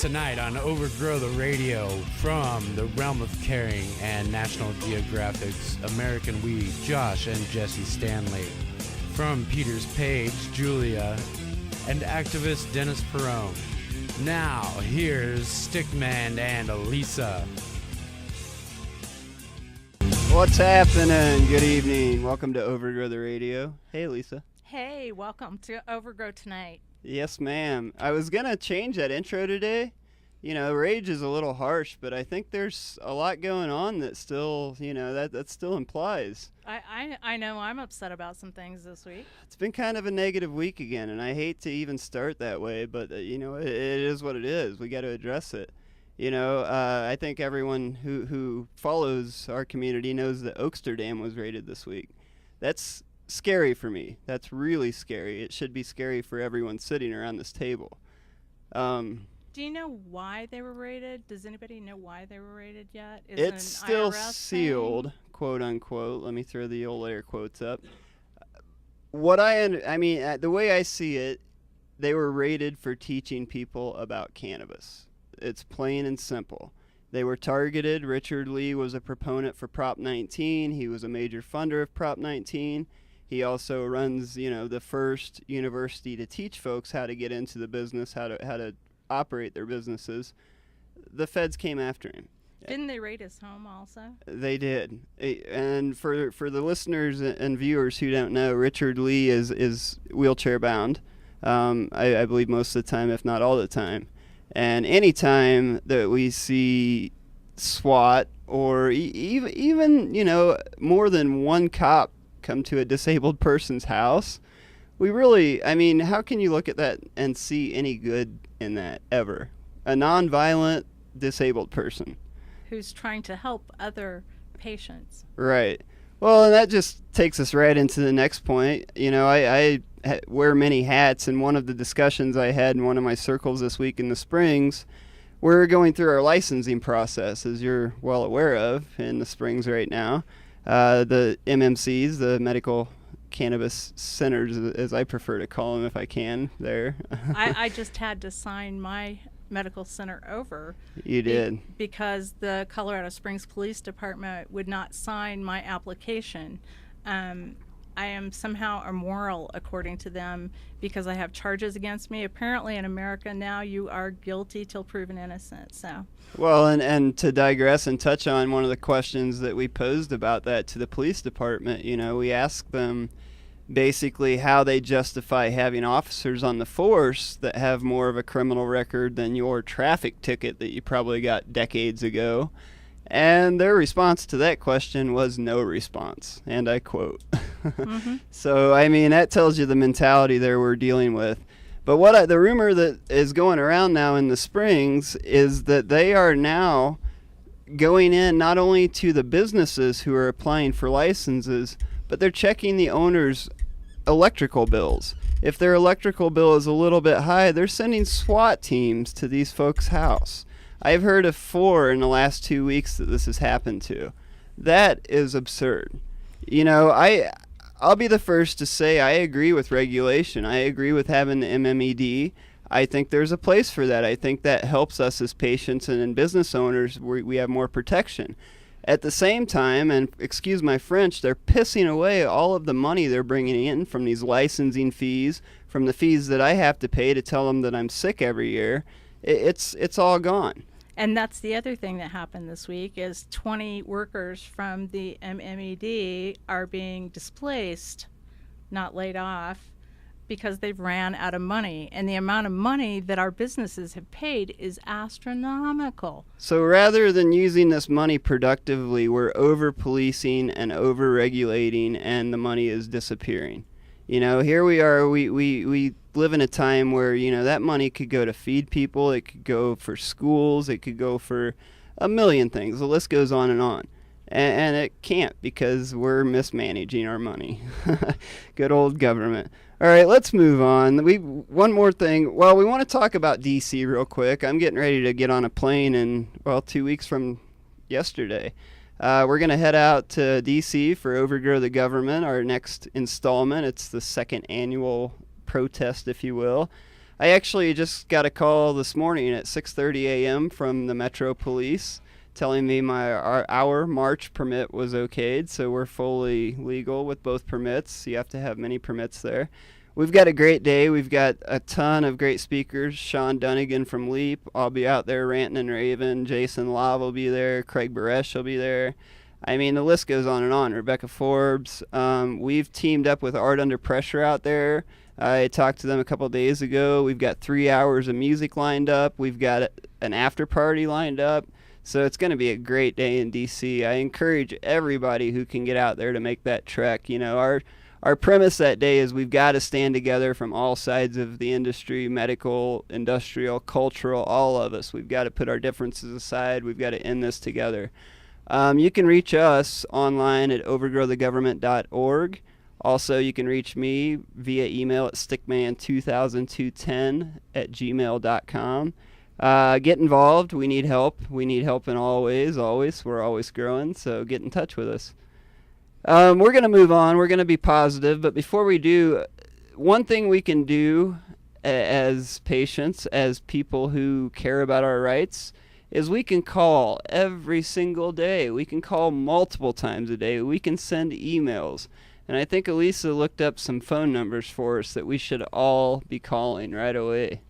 tonight on Overgrow the Radio from the realm of caring and National Geographic's American We, Josh and Jessie Stanley. From Peter's Page, Julia, and activist Dennis Peron. Now, here's Stickman and Elisa. What's happening? Good evening. Welcome to Overgrow the Radio. Hey, Lisa. Hey, welcome to Overgrow tonight. Yes, ma'am. I was going to change that intro today. You know, rage is a little harsh, but I think there's a lot going on that still, that still implies. I know I'm upset about some things this week. It's been kind of a negative week again, and I hate to even start that way, but, it is what it is. We got to address it. I think everyone who follows our community knows that Oaksterdam was raided this week. That's scary for me. That's really scary. It should be scary for everyone sitting around this table. Do you know why they were raided? Does anybody know why they were raided yet? It's still sealed, quote unquote. Let me throw the old air quotes up. The way I see it, they were raided for teaching people about cannabis. It's plain and simple. They were targeted. Richard Lee was a proponent for Prop 19. He was a major funder of Prop 19. He also runs, the first university to teach folks how to get into the business, how to operate their businesses. The feds came after him. Didn't they raid his home also? They did. And for the listeners and viewers who don't know, Richard Lee is wheelchair bound. I believe most of the time, if not all the time. And any time that we see SWAT or even more than one cop come to a disabled person's house, we really, how can you look at that and see any good in that ever? A non-violent disabled person who's trying to help other patients. Right. Well, and that just takes us right into the next point. I wear many hats, and one of the discussions I had in one of my circles this week in the Springs, we're going through our licensing process, as you're well aware of, in the Springs right now. The MMCs, the medical cannabis centers, as I prefer to call them if I can, there. I just had to sign my medical center over. You did. Because the Colorado Springs Police Department would not sign my application. I am somehow immoral, according to them, because I have charges against me. Apparently in America now you are guilty till proven innocent. So. Well, and to digress and touch on one of the questions that we posed about that to the police department, we asked them basically how they justify having officers on the force that have more of a criminal record than your traffic ticket that you probably got decades ago. And their response to that question was no response, and I quote. Mm-hmm. So, that tells you the mentality there we're dealing with. But the rumor that is going around now in the Springs is that they are now going in not only to the businesses who are applying for licenses, but they're checking the owners' electrical bills. If their electrical bill is a little bit high, they're sending SWAT teams to these folks' house. I've heard of 4 in the last 2 weeks that this has happened to. That is absurd. I'll be the first to say I agree with regulation. I agree with having the MMED. I think there's a place for that. I think that helps us as patients and business owners. We have more protection. At the same time, and excuse my French, they're pissing away all of the money they're bringing in from these licensing fees, from the fees that I have to pay to tell them that I'm sick every year. It's all gone. And that's the other thing that happened this week is 20 workers from the MMED are being displaced, not laid off, because they've ran out of money. And the amount of money that our businesses have paid is astronomical. So rather than using this money productively, we're over-policing and over-regulating, and the money is disappearing. Here we are, we live in a time where, that money could go to feed people, it could go for schools, it could go for a million things. The list goes on and on. And it can't because we're mismanaging our money. Good old government. All right, let's move on. One more thing. Well, we want to talk about D.C. real quick. I'm getting ready to get on a plane in, 2 weeks from yesterday. We're going to head out to D.C. for Overgrow the Government, our next installment. It's the second annual protest, if you will. I actually just got a call this morning at 6:30 a.m. from the Metro Police telling me our March permit was okayed, so we're fully legal with both permits. You have to have many permits there. We've got a great day. We've got a ton of great speakers. Sean Dunnigan from Leap. I'll be out there ranting and raving. Jason Love will be there. Craig Baresh will be there. I mean, the list goes on and on. Rebecca Forbes. We've teamed up with Art Under Pressure out there. I talked to them a couple of days ago. We've got 3 hours of music lined up. We've got an after party lined up. So it's going to be a great day in D.C. I encourage everybody who can get out there to make that trek. You know, our premise that day is we've got to stand together from all sides of the industry, medical, industrial, cultural, all of us. We've got to put our differences aside. We've got to end this together. You can reach us online at overgrowthegovernment.org. Also, you can reach me via email at stickman2010@gmail.com. Get involved. We need help. We need help in all ways, always. We're always growing, so get in touch with us. We're going to move on. We're going to be positive, but before we do, one thing we can do as patients, as people who care about our rights, is we can call every single day. We can call multiple times a day. We can send emails. And I think Elisa looked up some phone numbers for us that we should all be calling right away.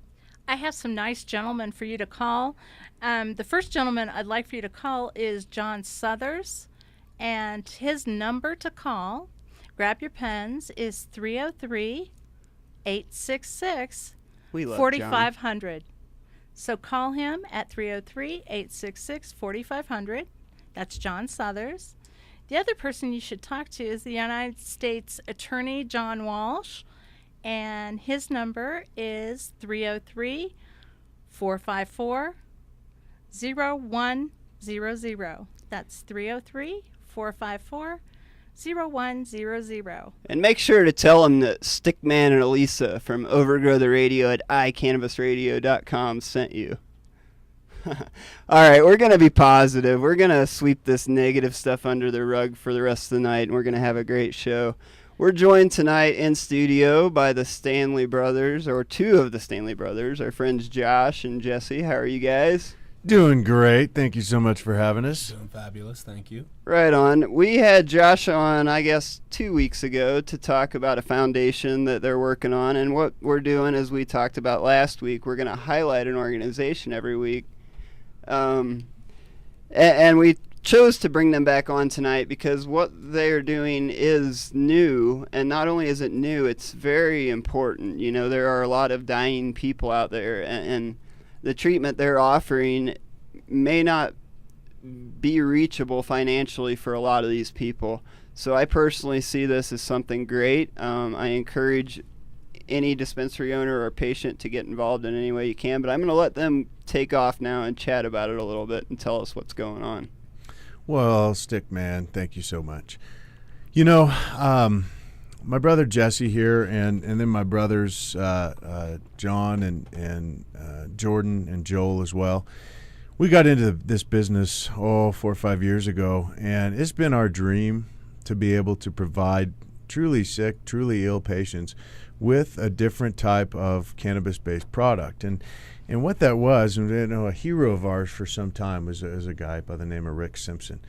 I have some nice gentlemen for you to call. The first gentleman I'd like for you to call is John Suthers, and his number to call, grab your pens, is 303-866-4500. So call him at 303-866-4500. That's John Suthers. The other person you should talk to is the United States Attorney John Walsh, and his number is 303-454-0100. That's 303-454-0100. And make sure to tell him that Stickman and Elisa from Overgrow the Radio at iCannabisradio.com sent you. All right, we're going to be positive. We're going to sweep this negative stuff under the rug for the rest of the night, and we're going to have a great show. We're joined tonight in studio by the Stanley brothers, or two of the Stanley brothers, our friends Josh and Jessie. How are you guys? Doing great. Thank you so much for having us. Doing fabulous. Thank you. Right on. We had Josh on, I guess, 2 weeks ago to talk about a foundation that they're working on. And what we're doing, as we talked about last week, we're going to highlight an organization every week. And we chose to bring them back on tonight because what they're doing is new. And not only is it new, it's very important. You know, there are a lot of dying people out there, and the treatment they're offering may not be reachable financially for a lot of these people. So I personally see this as something great. I encourage any dispensary owner or patient to get involved in any way you can, but I'm going to let them take off now and chat about it a little bit and tell us what's going on. Well, Stickman, thank you so much. You know, my brother Jessie here, and then my brothers John and Jordan and Joel as well. We got into this business 4 or 5 years ago, and it's been our dream to be able to provide truly sick, truly ill patients with a different type of cannabis-based product. And what that was, and you know, a hero of ours for some time was a guy by the name of Rick Simpson.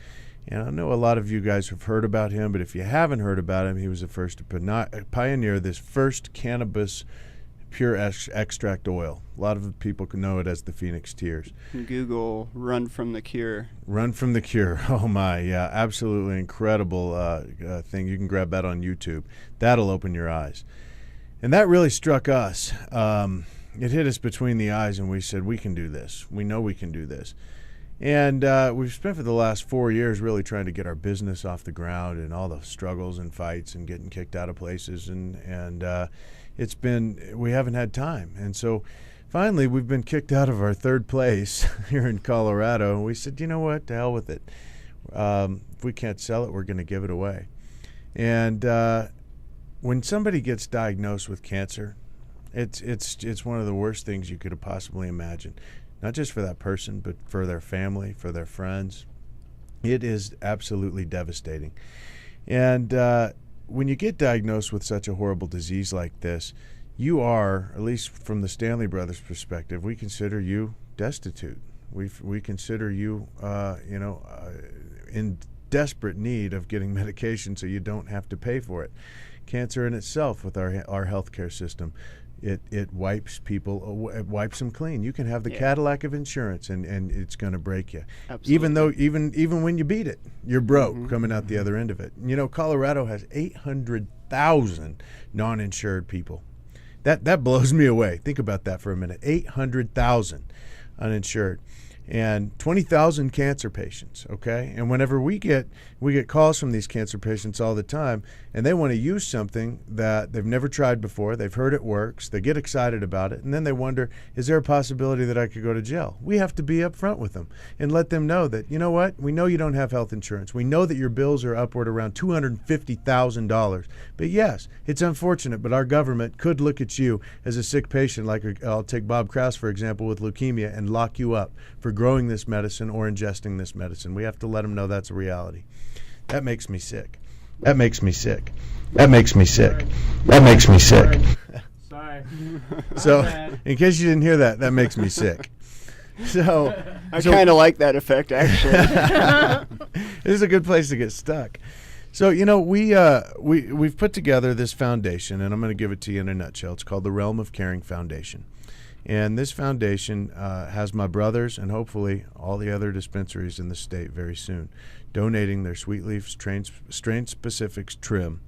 And I know a lot of you guys have heard about him, but if you haven't heard about him, he was the first to pioneer this first cannabis pure extract oil. A lot of people can know it as the Phoenix Tears. Google Run From the Cure. Run From the Cure. Oh my, yeah, absolutely incredible thing. You can grab that on YouTube. That'll open your eyes. And that really struck us. It hit us between the eyes, and we said, we can do this. We know we can do this. And we've spent for the last 4 years really trying to get our business off the ground, and all the struggles and fights and getting kicked out of places. And it's been, we haven't had time. And so finally we've been kicked out of our third place here in Colorado. And we said, you know what, to hell with it. If we can't sell it, we're going to give it away. And when somebody gets diagnosed with cancer, it's one of the worst things you could possibly imagine. Not just for that person, but for their family, for their friends. It is absolutely devastating. And when you get diagnosed with such a horrible disease like this, you are, at least from the Stanley brothers' perspective, we consider you destitute. We consider you, in desperate need of getting medication so you don't have to pay for it. Cancer in itself, with our healthcare system, it wipes people, it wipes them clean. You can have the Cadillac of insurance, and it's going to break you. Absolutely. Even when you beat it, you're broke coming out the other end of it. Colorado has 800,000 non-insured people. That blows me away. Think about that for a minute. 800,000 uninsured. And 20,000 cancer patients, okay? And whenever we get calls from these cancer patients all the time, and they want to use something that they've never tried before, they've heard it works, they get excited about it, and then they wonder, is there a possibility that I could go to jail? We have to be upfront with them and let them know that, you know what, we know you don't have health insurance. We know that your bills are upward around $250,000. But yes, it's unfortunate, but our government could look at you as a sick patient, like I'll take Bob Krause, for example, with leukemia, and lock you up for growing this medicine or ingesting this medicine. We have to let them know that's a reality. That makes me sick. That makes me sick. That makes me sick. That makes me sick. Sorry. So, in case you didn't hear that, that makes me sick. So, I kind of like that effect, actually. This is a good place to get stuck. So, we've put together this foundation, and I'm going to give it to you in a nutshell. It's called the Realm of Caring Foundation. And this foundation has my brothers and hopefully all the other dispensaries in the state very soon donating their Sweet Leaf strain-specific trim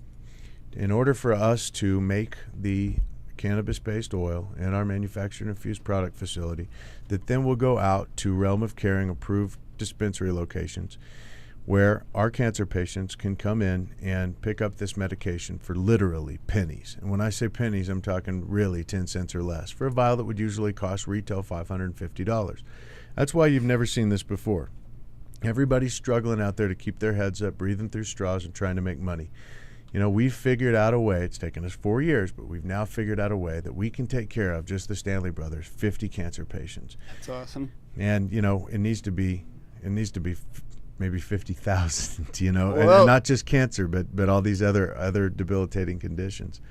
in order for us to make the cannabis-based oil in our manufactured infused product facility that then will go out to Realm of Caring approved dispensary locations where our cancer patients can come in and pick up this medication for literally pennies. And when I say pennies, I'm talking really 10 cents or less for a vial that would usually cost retail $550. That's why you've never seen this before. Everybody's struggling out there to keep their heads up, breathing through straws and trying to make money. We've figured out a way, it's taken us 4 years, but we've now figured out a way that we can take care of, just the Stanley brothers, 50 cancer patients. That's awesome. And, it needs to be maybe 50,000, Well, and not just cancer, but all these other debilitating conditions.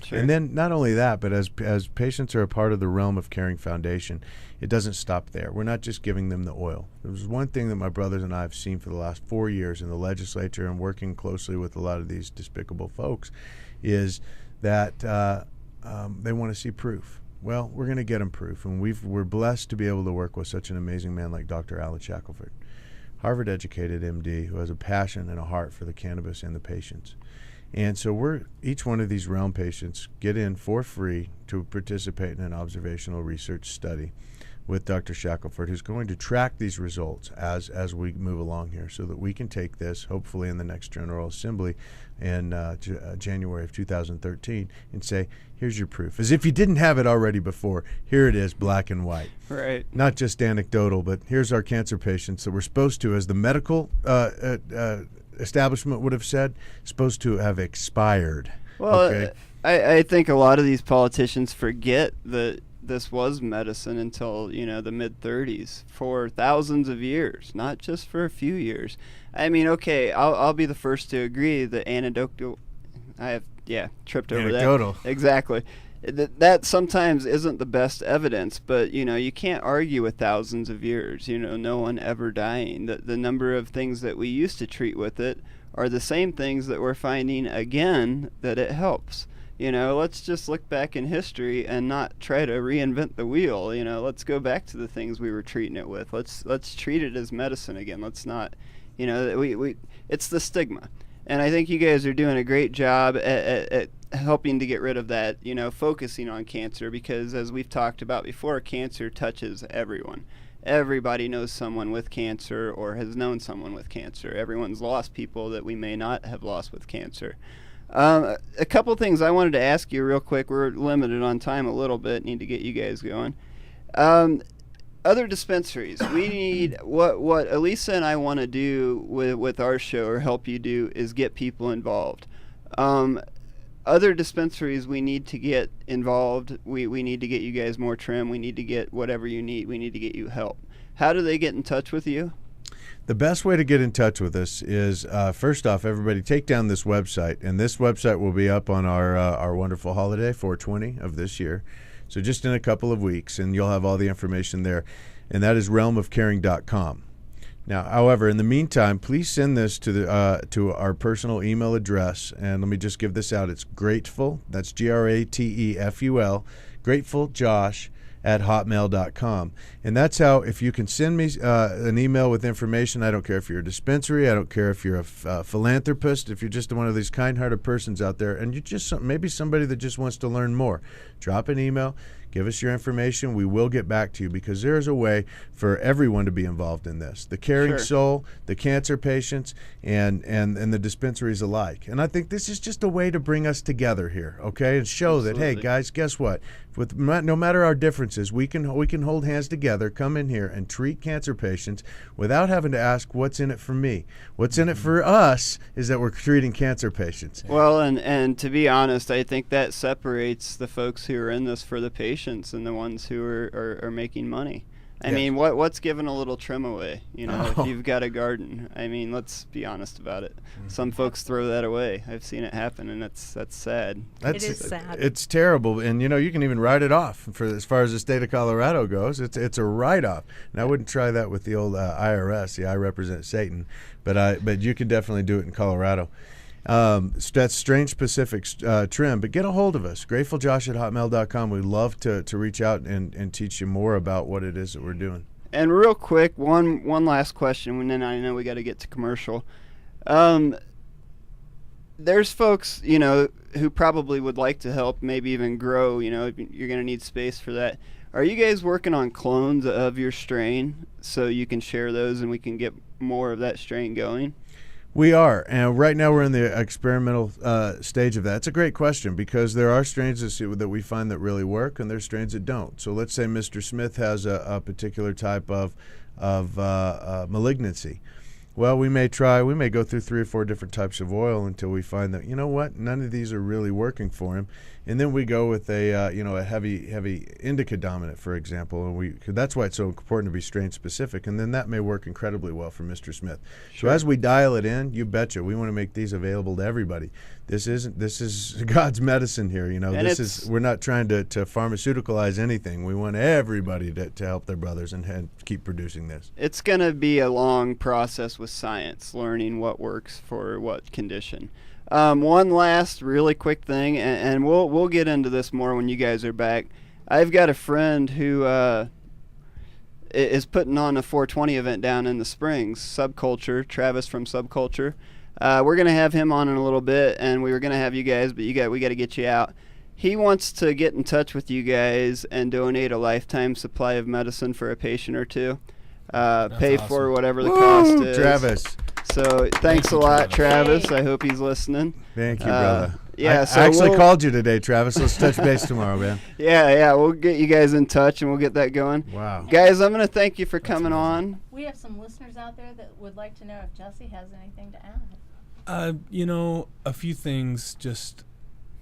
Sure. And then not only that, but as patients are a part of the Realm of Caring Foundation, it doesn't stop there. We're not just giving them the oil. There's one thing that my brothers and I have seen for the last 4 years in the legislature and working closely with a lot of these despicable folks is that they want to see proof. Well, we're going to get them proof, and we're blessed to be able to work with such an amazing man like Dr. Alan Shackelford, Harvard-educated MD who has a passion and a heart for the cannabis and the patients. And so each one of these Realm patients get in for free to participate in an observational research study with Dr. Shackelford, who's going to track these results as we move along here so that we can take this, hopefully in the next General Assembly in January of 2013, and say, here's your proof. As if you didn't have it already before, here it is, black and white. Right. Not just anecdotal, but here's our cancer patients that we're supposed to, as the medical establishment would have said, supposed to have expired. Well, okay? I think a lot of these politicians forget that this was medicine until, the mid-30s for thousands of years, not just for a few years. I mean, okay, I'll be the first to agree that anecdotal. Tripped over anecdotal. That. Exactly. That sometimes isn't the best evidence, but, you can't argue with thousands of years, no one ever dying. The number of things that we used to treat with it are the same things that we're finding again that it helps. Let's just look back in history and not try to reinvent the wheel. Let's go back to the things we were treating it with. Let's treat it as medicine again. Let's not, it's the stigma. And I think you guys are doing a great job at helping to get rid of that, focusing on cancer, because as we've talked about before, cancer touches everyone. Everybody knows someone with cancer or has known someone with cancer. Everyone's lost people that we may not have lost with cancer. A couple things I wanted to ask you real quick. We're limited on time a little bit. Need to get you guys going. Other dispensaries. We need what Elisa and I want to do with our show, or help you do, is get people involved. Other dispensaries, we need to get involved. We need to get you guys more trim. We need to get whatever you need. We need to get you help. How do they get in touch with you? The best way to get in touch with us is, first off, everybody take down this website, and this website will be up on our wonderful holiday, 420 of this year. So just in a couple of weeks, and you'll have all the information there, and that is realmofcaring.com. Now, however, in the meantime, please send this to our personal email address, and let me just give this out. It's grateful, that's GRATEFUL, gratefuljosh@hotmail.com. And that's how, if you can send me an email with information, I don't care if you're a dispensary, I don't care if you're a philanthropist, if you're just one of these kind-hearted persons out there, and you're just maybe somebody that just wants to learn more, drop an email, give us your information. We will get back to you, because there is a way for everyone to be involved in this. The caring soul, the cancer patients, and the dispensaries alike. And I think this is just a way to bring us together here, okay? And show that, hey, guys, guess what? No matter our differences, we can hold hands together, come in here and treat cancer patients without having to ask, what's in it for me? What's in it for us is that we're treating cancer patients. Well, and to be honest, I think that separates the folks who are in this for the patients and the ones who are making money. I mean, what's giving a little trim away? You know, if you've got a garden. I mean, let's be honest about it. Some folks throw that away. I've seen it happen, and that's sad. It is sad. It's terrible, and you can even write it off. For as far as the state of Colorado goes, it's a write-off. And I wouldn't try that with the old IRS. Yeah, I represent Satan, but you can definitely do it in Colorado. That's Strange Pacific trim, but get a hold of us, gratefuljosh@hotmail.com. We'd love to reach out and teach you more about what it is that we're doing. And real quick, one last question, and then I know we got to get to commercial. There's folks, who probably would like to help, maybe even grow. You're going to need space for that. Are you guys working on clones of your strain so you can share those and we can get more of that strain going? We are, and right now we're in the experimental stage of that. It's a great question, because there are strains that we find that really work, and there's strains that don't. So let's say Mr. Smith has a particular type of malignancy. Well, we may go through 3 or 4 different types of oil until we find that, none of these are really working for him. And then we go with a heavy indica dominant, for example, and that's why it's so important to be strain specific. And then that may work incredibly well for Mr. Smith. Sure. So as we dial it in, you betcha, we want to make these available to everybody. This is God's medicine here. We're not trying to pharmaceuticalize anything. We want everybody to help their brothers and keep producing this. It's going to be a long process with science, learning what works for what condition. One last really quick thing, and we'll get into this more when you guys are back. I've got a friend who is putting on a 420 event down in the Springs, Subculture, Travis from Subculture. We're going to have him on in a little bit, and we were going to have you guys, but we got to get you out. He wants to get in touch with you guys and donate a lifetime supply of medicine for a patient or two. Pay awesome. For whatever the cost is. Travis. So thanks a lot, Travis. I hope he's listening. Thank you, brother. Yeah, I actually called you today, Travis. Let's touch base tomorrow, man. Yeah, we'll get you guys in touch and we'll get that going. Wow. Guys, I'm going to thank you for coming on. We have some listeners out there that would like to know if Jessie has anything to add. A few things. Just,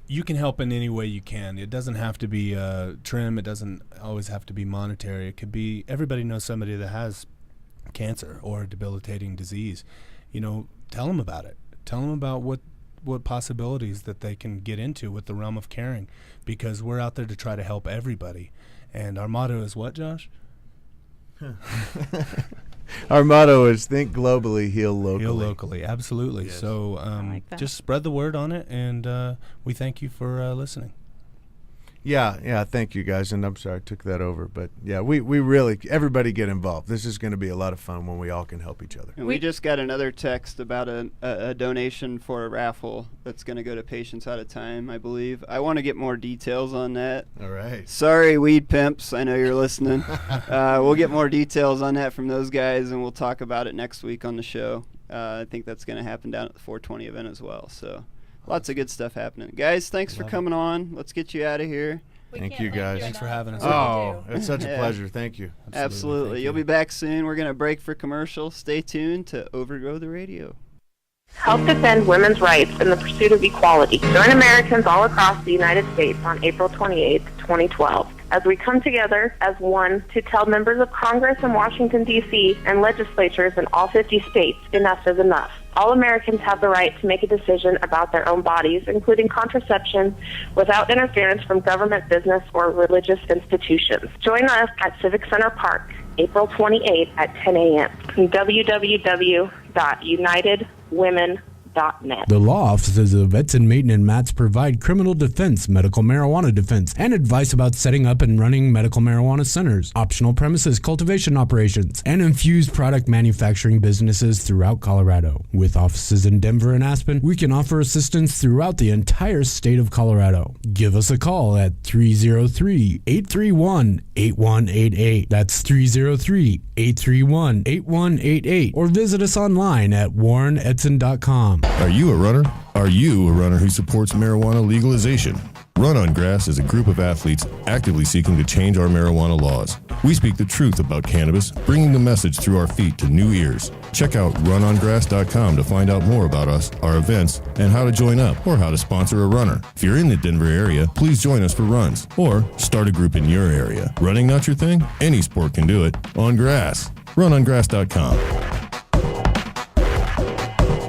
you can help in any way you can. It doesn't have to be trim. It doesn't always have to be monetary. It could be, everybody knows somebody that has cancer or a debilitating disease. Tell them about it. Tell them about what possibilities that they can get into with the realm of caring, because we're out there to try to help everybody. And our motto is what, Josh? Our motto is think globally, heal locally. Heal locally, absolutely. Yes. So just spread the word on it, and we thank you for listening. Yeah, thank you guys, and I'm sorry I took that over, but yeah, we really, everybody get involved. This is going to be a lot of fun when we all can help each other. And we just got another text about a donation for a raffle that's going to go to Patients Out of Time, I believe. I want to get more details on that. All right. Sorry, weed pimps, I know you're listening. We'll get more details on that from those guys, and we'll talk about it next week on the show. I think that's going to happen down at the 420 event as well, so... Lots of good stuff happening. Guys, thanks for coming on. Let's get you out of here. Thank you, guys. Thanks for having us. Oh, it's such a pleasure. Thank you. Absolutely. You'll be back soon. We're going to break for commercial. Stay tuned to Overgrow the Radio. Help defend women's rights in the pursuit of equality. Join Americans all across the United States on April 28, 2012. as we come together as one to tell members of Congress in Washington, D.C. and legislatures in all 50 states enough is enough. All Americans have the right to make a decision about their own bodies, including contraception, without interference from government, business, or religious institutions. Join us at Civic Center Park, April 28th at 10 a.m. www.unitedwomen.net. The law offices of Edson Maton and Matz provide criminal defense, medical marijuana defense, and advice about setting up and running medical marijuana centers, optional premises cultivation operations, and infused product manufacturing businesses throughout Colorado. With offices in Denver and Aspen, we can offer assistance throughout the entire state of Colorado. Give us a call at 303-831-8188. That's 303-831-8188. Or visit us online at warrenedson.com. Are you a runner? Are you a runner who supports marijuana legalization? Run on Grass is a group of athletes actively seeking to change our marijuana laws. We speak the truth about cannabis, bringing the message through our feet to new ears. Check out runongrass.com to find out more about us, our events, and how to join up or how to sponsor a runner. If you're in the Denver area, please join us for runs or start a group in your area. Running not your thing? Any sport can do it. On grass. Runongrass.com.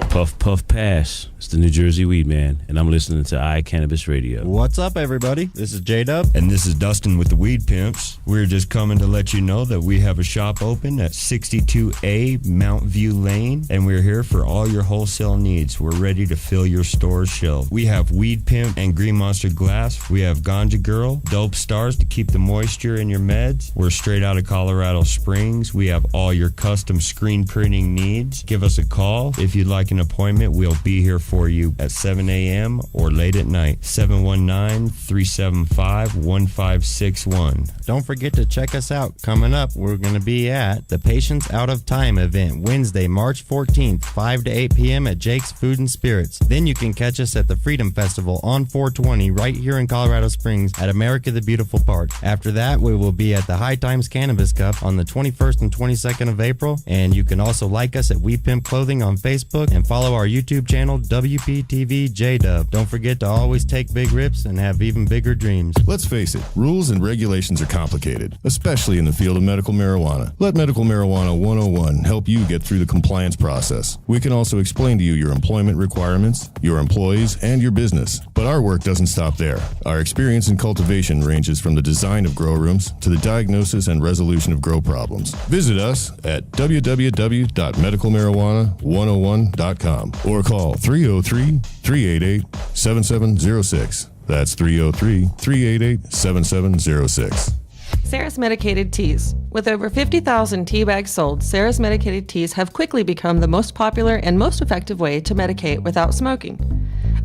Puff Puff Pass. It's the New Jersey Weed Man, and I'm listening to Cannabis Radio. What's up, everybody? This is J-Dub. And this is Dustin with the Weed Pimps. We're just coming to let you know that we have a shop open at 62A Mount View Lane, and we're here for all your wholesale needs. We're ready to fill your store's shelf. We have Weed Pimp and Green Monster Glass. We have Ganja Girl, Dope Stars to keep the moisture in your meds. We're straight out of Colorado Springs. We have all your custom screen printing needs. Give us a call if you'd like an appointment. We'll be here for you at 7 a.m. or late at night. 719-375-1561. Don't forget to check us out. Coming up, we're going to be at the Patients Out of Time event Wednesday, March 14th, 5 to 8 p.m. at Jake's Food and Spirits. Then you can catch us at the Freedom Festival on 420 right here in Colorado Springs at America the Beautiful Park. After that, we will be at the High Times Cannabis Cup on the 21st and 22nd of April. And you can also like us at We Pimp Clothing on Facebook and follow our YouTube channel, WPTV JDub. Don't forget to always take big rips and have even bigger dreams. Let's face it, rules and regulations are complicated, especially in the field of medical marijuana. Let Medical Marijuana 101 help you get through the compliance process. We can also explain to you your employment requirements, your employees, and your business. But our work doesn't stop there. Our experience in cultivation ranges from the design of grow rooms to the diagnosis and resolution of grow problems. Visit us at www.medicalmarijuana101.com or call 303-388-7706. That's 303-388-7706. Sarah's Medicated Teas. With over 50,000 tea bags sold, Sarah's Medicated Teas have quickly become the most popular and most effective way to medicate without smoking.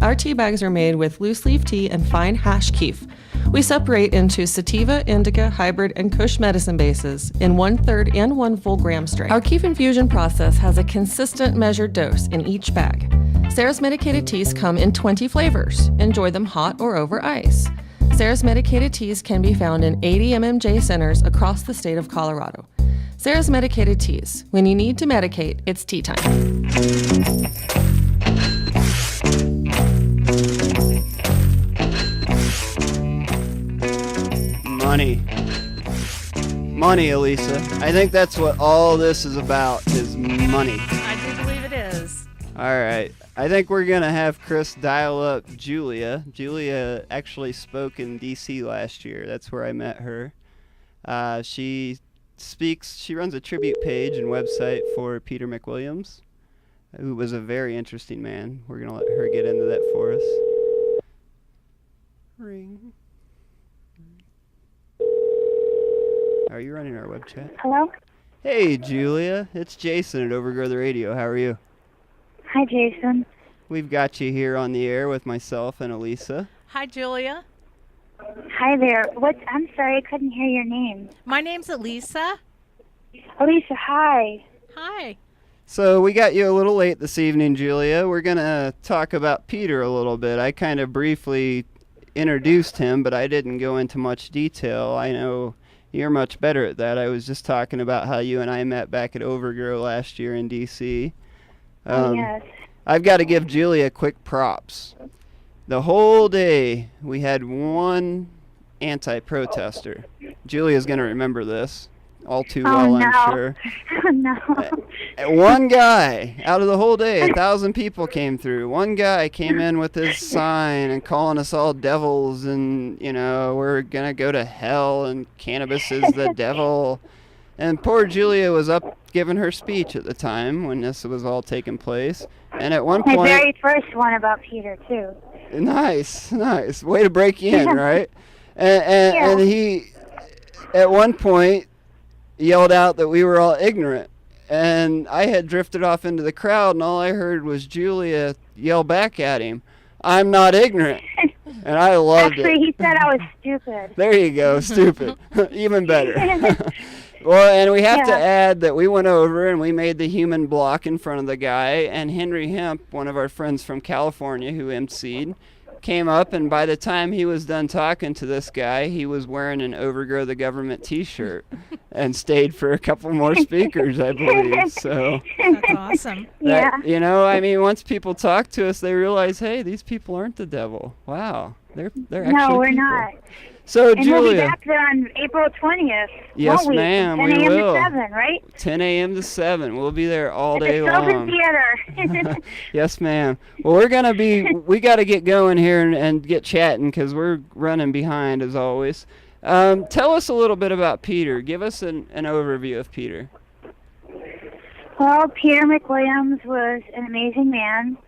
Our tea bags are made with loose leaf tea and fine hash keef. We separate into sativa, indica, hybrid, and kush medicine bases in 1/3 and 1 full gram strength. Our keef infusion process has a consistent measured dose in each bag. Sarah's Medicated Teas come in 20 flavors. Enjoy them hot or over ice. Sarah's Medicated Teas can be found in 80 MMJ centers across the state of Colorado. Sarah's Medicated Teas. When you need to medicate, it's tea time. Money, Elisa. I think that's what all this is about, is money. I do believe it is. All right. I think we're going to have Chris dial up Julia. Julia actually spoke in D.C. last year. That's where I met her. She runs a tribute page and website for Peter McWilliams, who was a very interesting man. We're going to let her get into that for us. Ring. Are you running our web chat? Hello? Hey, Julia. It's Jason at Overgrow the Radio. How are you? Hi, Jason. We've got you here on the air with myself and Elisa. Hi, Julia. Hi there. I'm sorry, I couldn't hear your name. My name's Elisa. Elisa, hi. Hi. So we got you a little late this evening, Julia. We're going to talk about Peter a little bit. I kind of briefly introduced him, but I didn't go into much detail. I know you're much better at that. I was just talking about how you and I met back at Overgrow last year in D.C. Yes. I've got to give Julia quick props. The whole day we had one anti-protester. Julia's going to remember this all too Oh, well, no. I'm sure. Oh, no. One guy out of the whole day, 1,000 people came through. One guy came in with his sign and calling us all devils, and we're gonna go to hell, and cannabis is the devil. And poor Julia was up giving her speech at the time when this was all taking place. And at one My point, very first one about Peter, too. nice, way to break in, right? And he, at one point, yelled out that we were all ignorant. And I had drifted off into the crowd, and all I heard was Julia yell back at him, "I'm not ignorant." And I loved Actually, it. he said I was stupid. There you go, stupid. Even better. Well, and we have to add that we went over and we made the human block in front of the guy, and Henry Hemp, one of our friends from California who emceed, came up, and by the time he was done talking to this guy, he was wearing an Overgrow the Government t-shirt and stayed for a couple more speakers, I believe. So That's awesome. that, once people talk to us, they realize, hey, these people aren't the devil. Wow, they're actually No, we're people. not. So, And we'll be Julia. back there on April 20th. Yes, won't we? ma'am, 10 we a.m. will. to 7, right? 10 a.m. to 7. We'll be there all At day the Sylvan long. Theater. Yes, ma'am. Well, we got to get going here and get chatting because we're running behind as always. Tell us a little bit about Peter. Give us an overview of Peter. Well, Peter McWilliams was an amazing man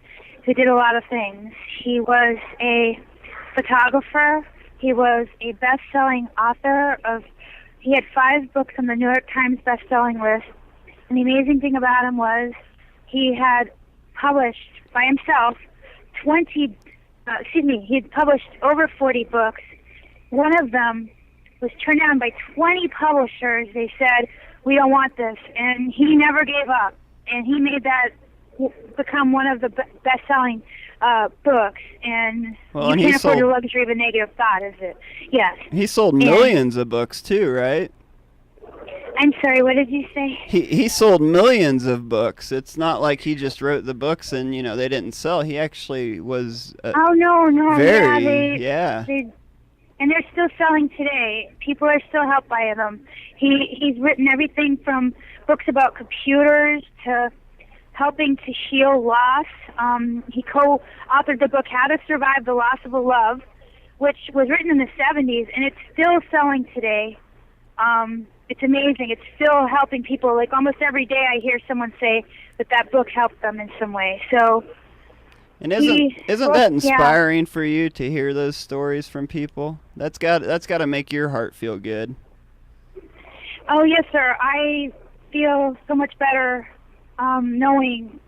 who did a lot of things. He was a photographer. He was a best-selling author he had 5 books on the New York Times best-selling list. And the amazing thing about him was he had published by himself he'd published over 40 books. One of them was turned down by 20 publishers. They said, "We don't want this." And he never gave up. And he made that become one of the best-selling books, and you can't afford the luxury of a negative thought, is it? Yes. He sold millions of books too, right? I'm sorry, what did you say? He sold millions of books. It's not like he just wrote the books and they didn't sell. He actually was no, very and they're still selling today. People are still helped by them. He's written everything from books about computers to helping to heal loss. He co-authored the book How to Survive the Loss of a Love, which was written in the 70s, and it's still selling today. It's amazing. It's still helping people. Like almost every day I hear someone say that book helped them in some way. So, and isn't that inspiring for you to hear those stories from people? That's got to make your heart feel good. Oh, yes, sir. I feel so much better knowing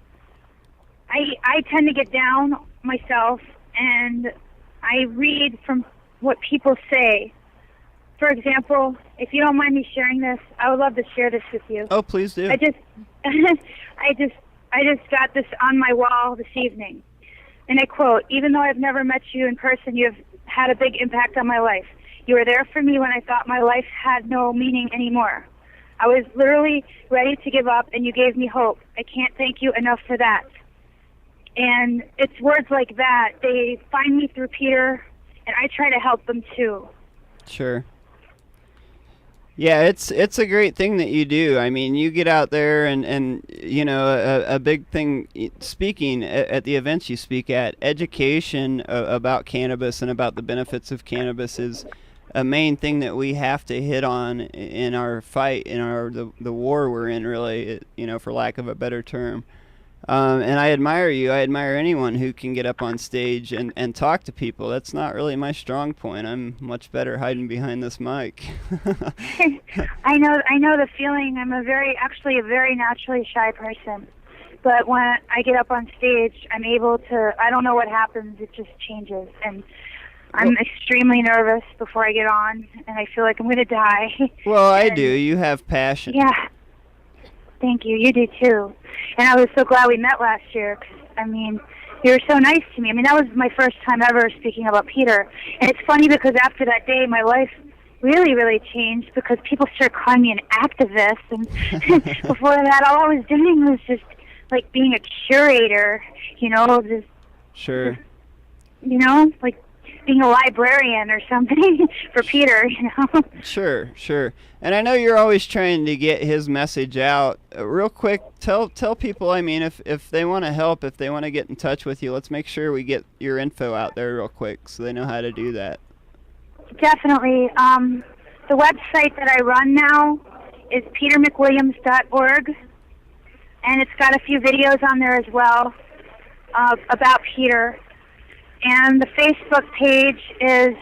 I tend to get down myself, and I read from what people say. For example, if you don't mind me sharing this, I would love to share this with you. Oh, please do. I just got this on my wall this evening, and I quote, "Even though I've never met you in person, you have had a big impact on my life. You were there for me when I thought my life had no meaning anymore. I was literally ready to give up, and you gave me hope. I can't thank you enough for that." And it's words like that. They find me through Peter, and I try to help them too. Sure. Yeah, it's a great thing that you do. I mean, you get out there and a big thing, speaking at the events you speak at, education about cannabis and about the benefits of cannabis is a main thing that we have to hit on in our fight, in the war we're in, really, for lack of a better term. And I admire you. I admire anyone who can get up on stage and talk to people. That's not really my strong point. I'm much better hiding behind this mic. I know the feeling. I'm a very naturally shy person. But when I get up on stage, I'm able to, I don't know what happens, it just changes. And I'm extremely nervous before I get on, and I feel like I'm going to die. Well, I do. You have passion. Yeah. Thank you. You do too. And I was so glad we met last year, because, you were so nice to me. That was my first time ever speaking about Peter. And it's funny because after that day, my life really, really changed because people started calling me an activist. And before that, all I was doing was just, like, being a curator, just... Sure. being a librarian or something for Peter, you know. Sure. And I know you're always trying to get his message out. Real quick, tell people, I mean, if they want to help, if they want to get in touch with you, let's make sure we get your info out there real quick so they know how to do that. Definitely. The website that I run now is petermcwilliams.org, and it's got a few videos on there as well about Peter. And the Facebook page is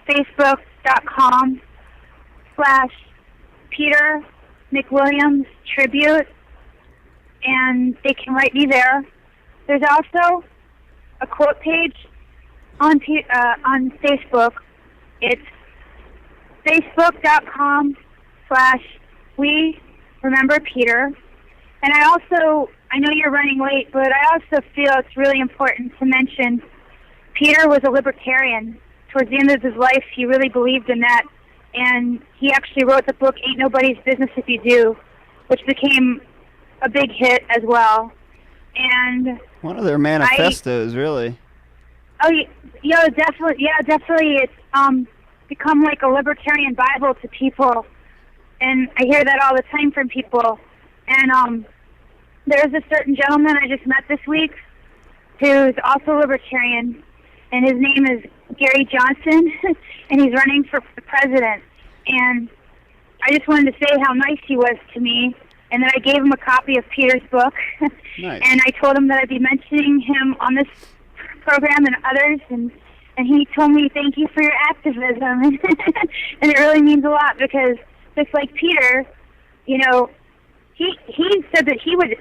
facebook.com/Peter McWilliams Tribute, and they can write me there. There's also a quote page on Facebook. It's facebook.com/We Remember Peter. And I know you're running late, but I also feel it's really important to mention Peter was a libertarian. Towards the end of his life, he really believed in that. And he actually wrote the book, Ain't Nobody's Business If You Do, which became a big hit as well. And one of their manifestos, really. Oh, yeah, definitely. Yeah, definitely. It's become like a libertarian Bible to people. And I hear that all the time from people. And there's a certain gentleman I just met this week who's also libertarian, and his name is Gary Johnson, and he's running for president. And I just wanted to say how nice he was to me, and that I gave him a copy of Peter's book. Nice. And I told him that I'd be mentioning him on this program and others, and he told me, thank you for your activism. And it really means a lot, because just like Peter, you know, he said that he would,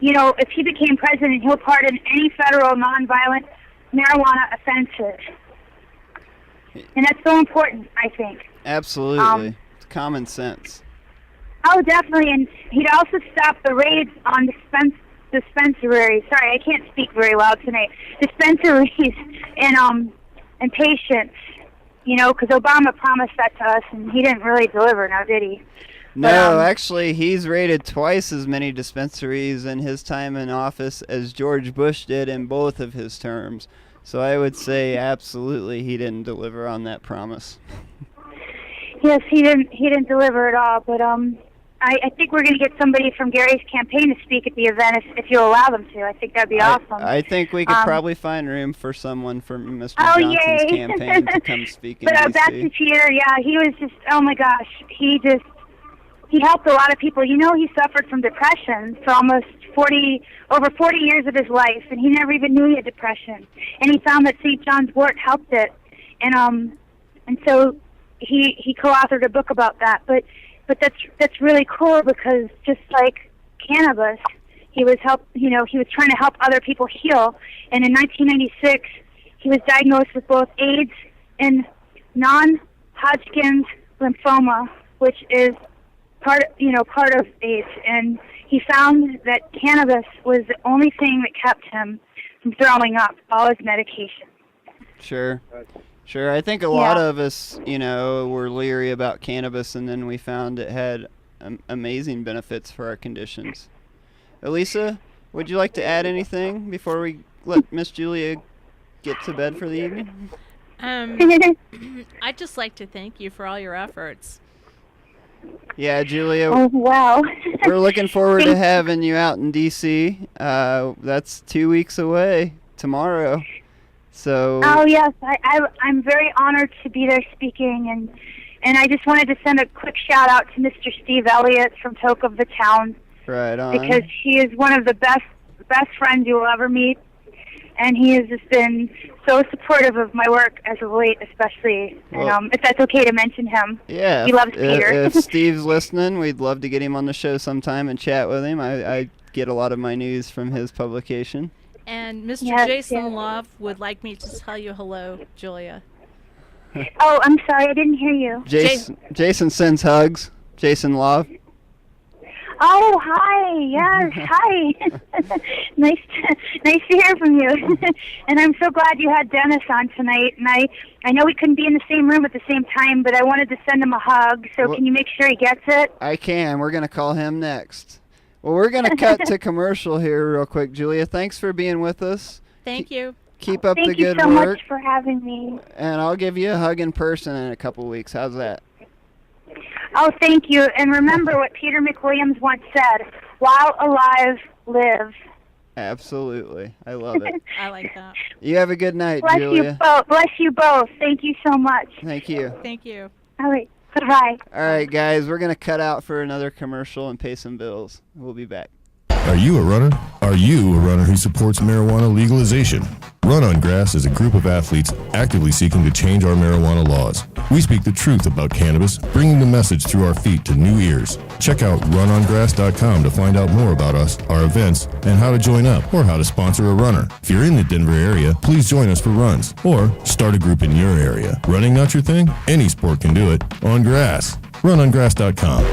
you know, if he became president, he'll pardon any federal nonviolent marijuana offenses. And that's so important, I think. Absolutely. It's common sense. Oh, definitely. And he'd also stop the raids on dispensaries. Sorry, I can't speak very loud tonight. Dispensaries and patients, you know, because Obama promised that to us, and he didn't really deliver, now did he? No, actually, he's raided twice as many dispensaries in his time in office as George Bush did in both of his terms. So I would say absolutely he didn't deliver on that promise. Yes, he didn't deliver at all, but I think we're going to get somebody from Gary's campaign to speak at the event if you'll allow them to. I think that'd be awesome. I think we could probably find room for someone from Mr. Johnson's campaign to come speak in But D.C. back to Peter, yeah, he was just, oh my gosh, he helped a lot of people. You know, he suffered from depression for over 40 years of his life, and he never even knew he had depression. And he found that St. John's wort helped it, and so he co-authored a book about that. But that's really cool, because just like cannabis, he was trying to help other people heal. And in 1996, he was diagnosed with both AIDS and non-Hodgkin's lymphoma, which is part of AIDS. And he found that cannabis was the only thing that kept him from throwing up all his medication. Sure. I think a lot of us, you know, were leery about cannabis, and then we found it had amazing benefits for our conditions. Elisa, would you like to add anything before we let Miss Julia get to bed for the evening? I'd just like to thank you for all your efforts. Yeah, Julia. Oh, wow. We're looking forward to having you out in D.C. That's 2 weeks away tomorrow. So. Oh, yes. I'm very honored to be there speaking, and I just wanted to send a quick shout out to Mr. Steve Elliott from Toke of the Town. Right on. Because he is one of the best friends you will ever meet, and he has just been so supportive of my work as of late, especially. Well, and if that's okay to mention him. Yeah. He loves Peter. If Steve's listening, we'd love to get him on the show sometime and chat with him. I get a lot of my news from his publication. And Mr. Jason Love would like me to tell you hello, Julia. Oh, I'm sorry, I didn't hear you. Jason sends hugs. Jason Love. Oh, hi. Yes, hi. nice to hear from you. And I'm so glad you had Dennis on tonight. And I know we couldn't be in the same room at the same time, but I wanted to send him a hug. So can you make sure he gets it? I can. We're going to call him next. Well, we're going to cut to commercial here real quick, Julia. Thanks for being with us. Thank you. Keep up the good work. Thank you so much for having me. And I'll give you a hug in person in a couple weeks. How's that? Oh, thank you. And remember what Peter McWilliams once said, while alive, live. Absolutely. I love it. I like that. You have a good night, Bless Julia. you both. Bless you both. Thank you so much. Thank you. Thank you. All right. Goodbye. All right, guys, we're going to cut out for another commercial and pay some bills. We'll be back. Are you a runner? Are you a runner who supports marijuana legalization? Run on Grass is a group of athletes actively seeking to change our marijuana laws. We speak the truth about cannabis, bringing the message through our feet to new ears. Check out runongrass.com to find out more about us, our events, and how to join up or how to sponsor a runner. If you're in the Denver area, please join us for runs or start a group in your area. Running not your thing? Any sport can do it. On grass. Runongrass.com.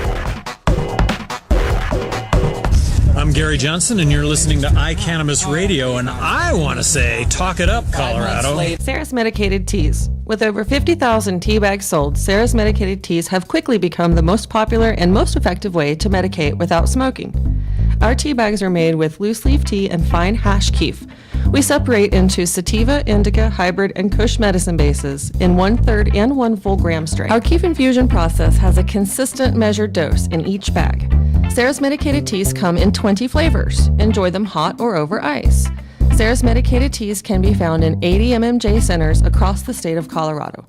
I'm Gary Johnson, and you're listening to Cannabis Radio, and I want to say, talk it up, Colorado. Sarah's Medicated Teas. With over 50,000 tea bags sold, Sarah's Medicated Teas have quickly become the most popular and most effective way to medicate without smoking. Our tea bags are made with loose leaf tea and fine hash keef. We separate into sativa, indica, hybrid, and kush medicine bases in 1/3 and 1 full gram strength. Our keef infusion process has a consistent measured dose in each bag. Sarah's Medicated Teas come in 20 flavors. Enjoy them hot or over ice. Sarah's Medicated Teas can be found in 80 MMJ centers across the state of Colorado.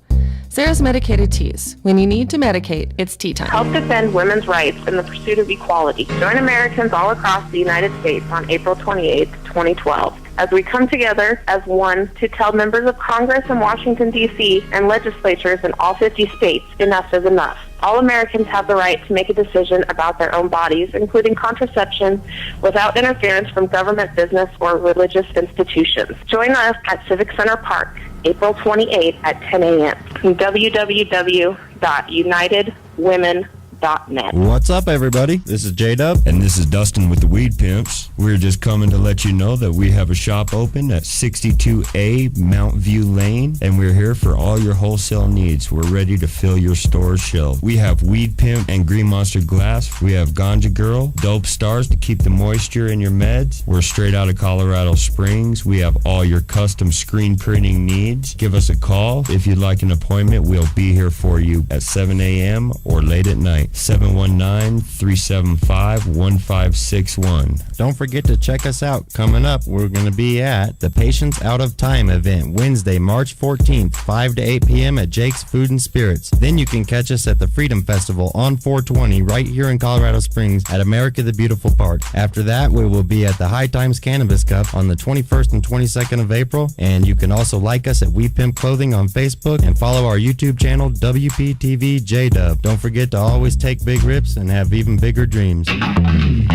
Sarah's Medicated Teas. When you need to medicate, it's tea time. Help defend women's rights in the pursuit of equality. Join Americans all across the United States on April 28, 2012, as we come together as one to tell members of Congress in Washington, D.C. and legislatures in all 50 states, enough is enough. All Americans have the right to make a decision about their own bodies, including contraception, without interference from government, business, or religious institutions. Join us at Civic Center Park, April 28 at 10 a.m. www.unitedwomen.net. What's up, everybody? This is J-Dub. And this is Dustin with the Weed Pimps. We're just coming to let you know that we have a shop open at 62A Mount View Lane, and we're here for all your wholesale needs. We're ready to fill your store's shelf. We have Weed Pimp and Green Monster Glass. We have Ganja Girl, Dope Stars to keep the moisture in your meds. We're straight out of Colorado Springs. We have all your custom screen printing needs. Give us a call. If you'd like an appointment, we'll be here for you at 7 a.m. or late at night. 719-375-1561. Don't forget to check us out. Coming up, we're going to be at the Patients Out of Time event Wednesday, March 14th, 5 to 8 p.m. at Jake's Food and Spirits. Then you can catch us at the Freedom Festival on 420 right here in Colorado Springs at America the Beautiful Park. After that, we will be at the High Times Cannabis Cup on the 21st and 22nd of April. And you can also like us at We Pimp Clothing on Facebook and follow our YouTube channel, WPTV JDub. Don't forget to always take big rips and have even bigger dreams. And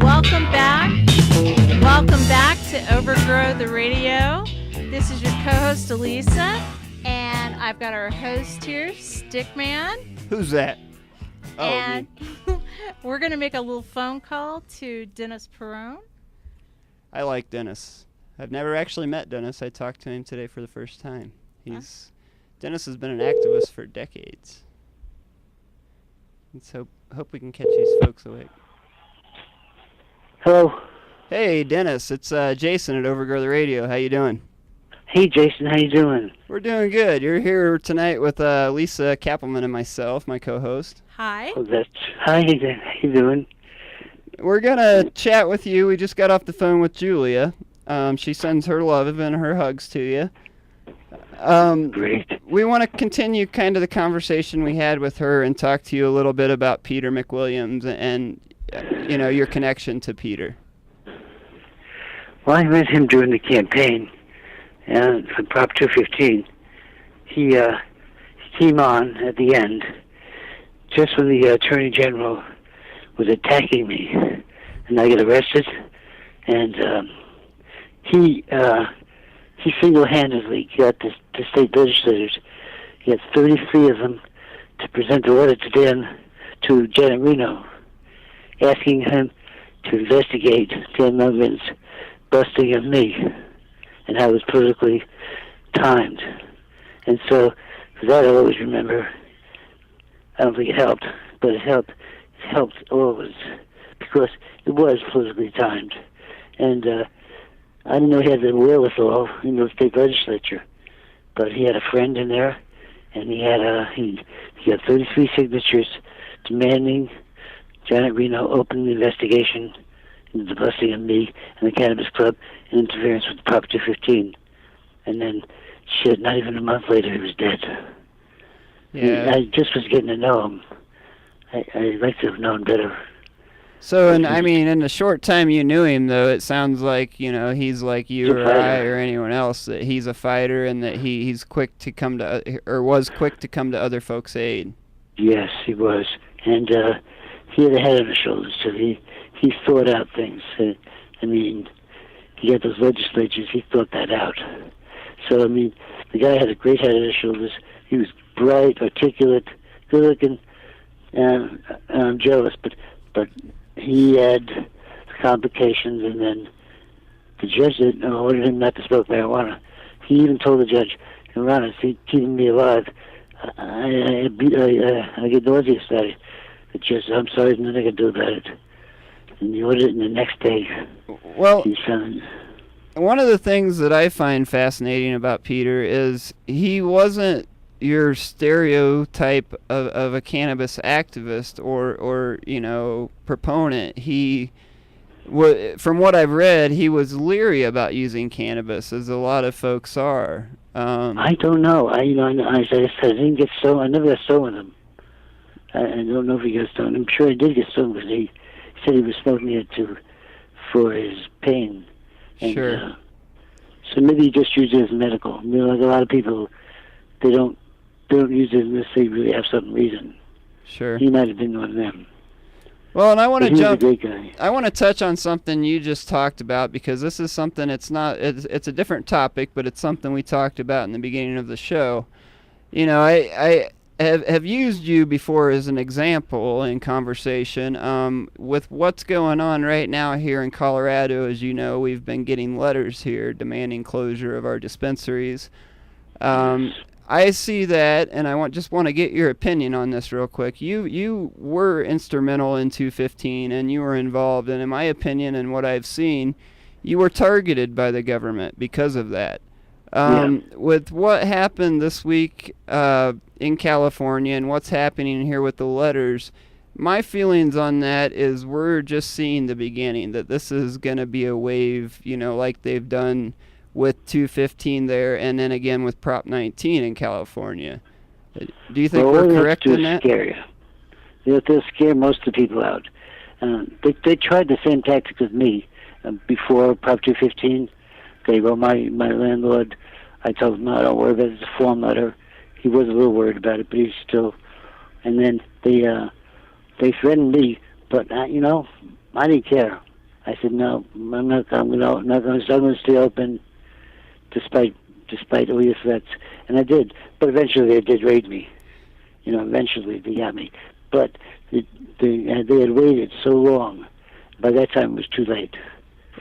welcome back. Welcome back to Overgrow the Radio. This is your co-host, Elisa. And I've got our host here, Stickman. Who's that? Oh, and me. We're going to make a little phone call to Dennis Peron. I like Dennis. I've never actually met Dennis. I talked to him today for the first time. Dennis has been an activist for decades. Let's hope we can catch these folks awake. Hello. Hey, Dennis. It's Jason at Overgrow the Radio. How you doing? Hey, Jason. How you doing? We're doing good. You're here tonight with Lisa Kappelman and myself, my co-host. Hi. Oh, hi. How you doing? We're going to chat with you. We just got off the phone with Julia. She sends her love and her hugs to you. Great. We want to continue kind of the conversation we had with her and talk to you a little bit about Peter McWilliams and, your connection to Peter. Well, I met him during the campaign for Prop 215. He came on at the end just when the Attorney General was attacking me, and I got arrested, and he single-handedly got the state legislators. He had 33 of them to present a letter to Janet Reno, asking him to investigate Dan Mugman's busting of me and how it was politically timed. And so, for that I'll always remember. I don't think it helped, but it helped always course, it was politically timed. And I didn't know he had the wherewithal in the state legislature. But he had a friend in there, and he got 33 signatures demanding Janet Reno open the investigation into the busting of me and the Cannabis Club and interference with Prop 215. And then, shit, not even a month later, he was dead. Yeah. I just was getting to know him. I'd like to have known better. So, in the short time you knew him, though, it sounds like, he's like you or I or anyone else, that he's a fighter and that he's quick to come to, or was quick to come to other folks' aid. Yes, he was. And he had a head on his shoulders, so he thought out things. He got those legislatures, he thought that out. So, the guy had a great head on his shoulders. He was bright, articulate, good-looking, and I'm jealous, but he had complications, and then the judge ordered him not to smoke marijuana. He even told the judge, "Your Honor, if he's keeping me alive, I get nauseous about it." The judge said, "I'm sorry, there's nothing I can do about it." And he ordered it, and the next day, he found. One of the things that I find fascinating about Peter is he wasn't your stereotype of a cannabis activist or proponent. From what I've read, he was leery about using cannabis, as a lot of folks are. I don't know. I didn't get stoned. I never got stoned with him. I don't know if he got stoned. I'm sure he did get stoned because he said he was smoking it for his pain. And, sure. So maybe he just used it as medical. Like a lot of people, they don't use it unless they really have some reason. Sure. He might have been one of them. Well, and I want to jump. He was a great guy. I want to touch on something you just talked about, because this is something. It's a different topic, but it's something we talked about in the beginning of the show. I have used you before as an example in conversation. With what's going on right now here in Colorado, as you know, we've been getting letters here demanding closure of our dispensaries. I see that, and I just want to get your opinion on this real quick. You were instrumental in 215, and you were involved, and in my opinion and what I've seen, you were targeted by the government because of that. With what happened this week in California and what's happening here with the letters, my feelings on that is we're just seeing the beginning, that this is going to be a wave, like they've done with 215 there, and then again with Prop 19 in California. Do you think we're correct in that? They'll scare most of the people out. They tried the same tactic with me before Prop 215. They wrote my landlord. I told him, no, don't worry about it. It's a form letter. He was a little worried about it, but he's still. And then they threatened me, but I didn't care. I said, no, I'm not going to stay open, despite all your threats. And I did. But eventually they did raid me. Eventually they got me. But they had waited so long. By that time it was too late.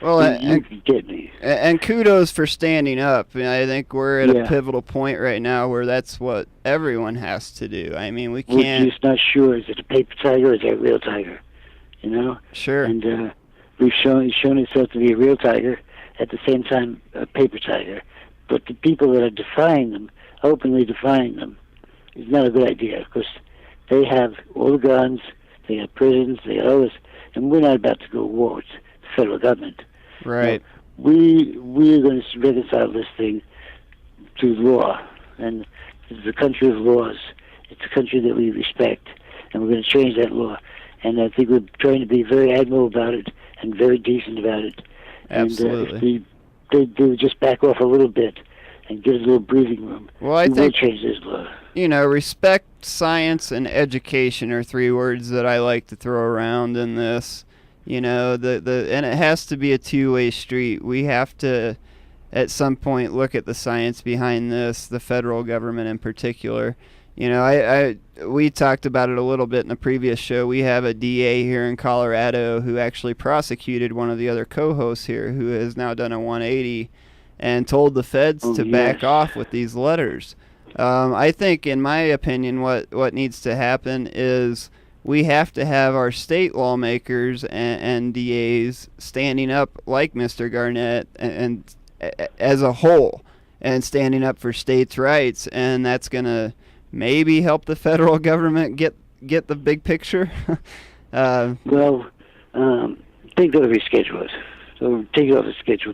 Well, you could get me. And kudos for standing up. I think we're at a pivotal point right now where that's what everyone has to do. We can't. We're just not sure. Is it a paper tiger or is it a real tiger? Sure. And we've shown itself to be a real tiger, at the same time a paper tiger. But the people that are defying them, openly defying them, is not a good idea, because they have all the guns, they got prisons, they got all this, and we're not about to go to war with the federal government. Right. We're going to reconcile this thing through law, and it's a country of laws. It's a country that we respect, and we're going to change that law. And I think we're trying to be very admirable about it and very decent about it. Absolutely. And they would just back off a little bit and give us a little breathing room. Well, I think change this law. Respect, science, and education are three words that I like to throw around in this. And it has to be a two-way street. We have to, at some point, look at the science behind this, the federal government in particular. We talked about it a little bit in the previous show. We have a DA here in Colorado who actually prosecuted one of the other co-hosts here, who has now done a 180 and told the feds to back off with these letters. I think, in my opinion, what needs to happen is we have to have our state lawmakers and DAs standing up like Mr. Garnett and as a whole and standing up for states' rights, and that's going to maybe help the federal government get the big picture. They go to reschedule it. So take it off the schedule.